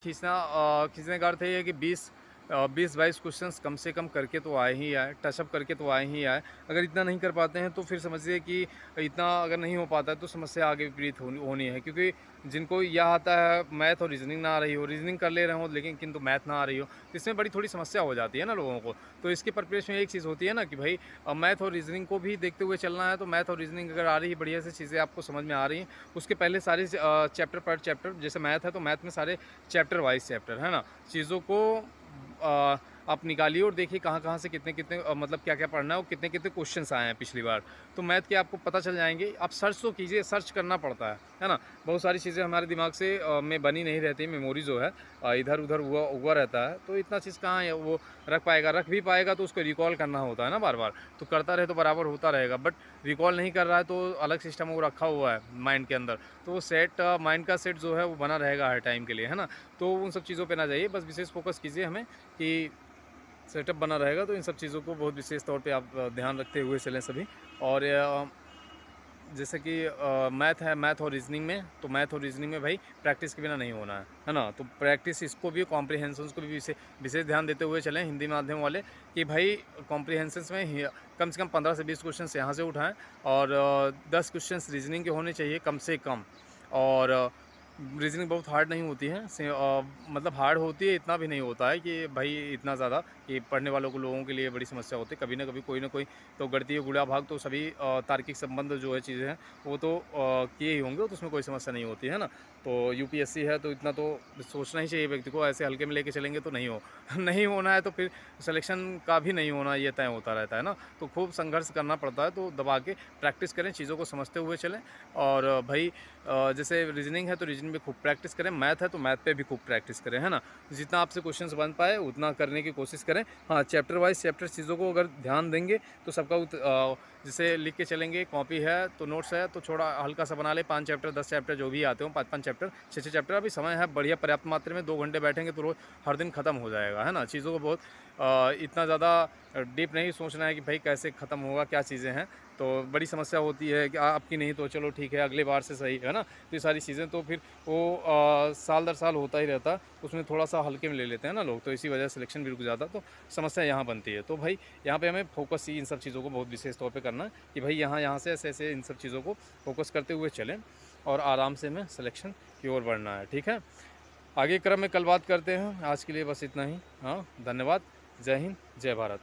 खींचने का अर्थ ये है कि 20-22 क्वेश्चंस कम से कम करके तो आए ही आए, टचअप करके तो आए ही आए। अगर इतना नहीं कर पाते हैं तो फिर समझिए कि इतना अगर नहीं हो पाता है तो समस्या आगे विपरीत होनी है, क्योंकि जिनको यह आता है मैथ और रीजनिंग ना आ रही हो, रीजनिंग कर ले रहे हो लेकिन किंतु मैथ ना आ रही हो, तो इसमें बड़ी थोड़ी समस्या हो जाती है ना लोगों को। तो इसके प्रिपरेशन में एक चीज़ होती है ना कि भाई मैथ और रीजनिंग को भी देखते हुए चलना है। तो मैथ और रीजनिंग अगर आ रही है, बढ़िया से चीज़ें आपको समझ में आ रही हैं, उसके पहले सारे चैप्टर पर चैप्टर, जैसे मैथ है तो मैथ में सारे चैप्टर वाइज चैप्टर है ना, चीज़ों को आप निकालिए और देखिए कहाँ-कहाँ से कितने-कितने मतलब क्या-क्या पढ़ना है और कितने-कितने क्वेश्चन्स आए हैं पिछली बार। तो मैथ के आपको पता चल जाएँगे। आप सर्च तो कीजिए, सर्च करना पड़ता है ना? बहुत सारी चीज़ें हमारे दिमाग से में बनी नहीं रहती, मेमोरी जो है इधर-उधर हुआ हुआ रहता है। तो इतना चीज़ कहाँ है वो रख भी पाएगा तो उसको रिकॉल करना होता है ना बार-बार। तो करता रहे तो बराबर होता रहेगा, बट रिकॉल नहीं कर रहा है तो अलग सिस्टम वो रखा हुआ है माइंड के अंदर। तो वो माइंड का सेट जो है वो बना रहेगा हर टाइम के लिए, है ना? तो उन सब चीज़ों पे ना जाइए, बस विशेष फ़ोकस कीजिए हमें कि सेटअप बना रहेगा। तो इन सब चीज़ों को बहुत विशेष तौर पे आप ध्यान रखते हुए चलें सभी। और जैसे कि मैथ है, मैथ और रीजनिंग में, तो मैथ और रीजनिंग में भाई प्रैक्टिस के बिना नहीं होना है ना? तो प्रैक्टिस इसको भी, कॉम्प्रिहेंशंस को भी विशेष ध्यान देते हुए चलें हिंदी माध्यम वाले, कि भाई कॉम्प्रिहेंशंस में कम से कम 15 से 20 क्वेश्चन यहाँ से उठाएं, और 10 क्वेश्चन रीजनिंग के होने चाहिए कम से कम। और रीजनिंग बहुत हार्ड नहीं होती है, मतलब हार्ड होती है, इतना भी नहीं होता है कि भाई इतना ज़्यादा कि पढ़ने वालों को, लोगों के लिए बड़ी समस्या होती है। कभी ना कभी कोई ना कोई तो गणितीय गुणा भाग तो सभी तार्किक संबंध जो है चीज़ें हैं वो तो किए ही होंगे, तो उसमें कोई समस्या नहीं होती है ना। तो यूपीएससी है तो इतना तो सोचना ही चाहिए व्यक्ति को, ऐसे हल्के में लेके चलेंगे तो नहीं नहीं होना है तो फिर सिलेक्शन का भी नहीं होना ये तय होता रहता है ना। तो खूब संघर्ष करना पड़ता है, तो दबा के प्रैक्टिस करें, चीज़ों को समझते हुए चलें। और भाई जैसे रीजनिंग है तो रीजनिंग में खूब प्रैक्टिस करें, मैथ है तो मैथ पे भी खूब प्रैक्टिस करें, है ना? जितना आपसे क्वेश्चंस बन पाए उतना करने की कोशिश करें। हाँ, चैप्टर वाइज चैप्टर चीज़ों को अगर ध्यान देंगे तो सबका जैसे लिख के चलेंगे, कॉपी है तो नोट्स है तो थोड़ा हल्का सा बना ले, 5 चैप्टर 10 चैप्टर जो भी आते हो, 5-5 चैप्टर 6-6 चैप्टर, अभी समय है बढ़िया पर्याप्त मात्रा में, 2 घंटे बैठेंगे तो रोज़ हर दिन खत्म हो जाएगा, है ना? चीज़ों को बहुत इतना ज़्यादा डीप नहीं सोचना है कि भाई कैसे ख़त्म होगा, क्या चीज़ें हैं। तो बड़ी समस्या होती है कि आपकी नहीं तो चलो ठीक है अगले बार से सही, है ना? तो ये सारी चीज़ें तो फिर वो साल दर साल होता ही रहता है, उसमें थोड़ा-सा हल्के में ले लेते हैं ना लोग, तो इसी वजह से सिलेक्शन भी रुक जाता है, तो समस्या यहाँ बनती है। तो भाई यहाँ पे हमें फ़ोकस ही इन सब चीज़ों को बहुत विशेष तौर पे करना है कि भाई यहाँ से ऐसे-ऐसे इन सब चीज़ों को फ़ोकस करते हुए चलें और आराम से हमें सिलेक्शन की ओर बढ़ना है, ठीक है? आगे क्रम में कल बात करते हैं, आज के लिए बस इतना ही। हाँ, धन्यवाद। जय हिंद, जय भारत।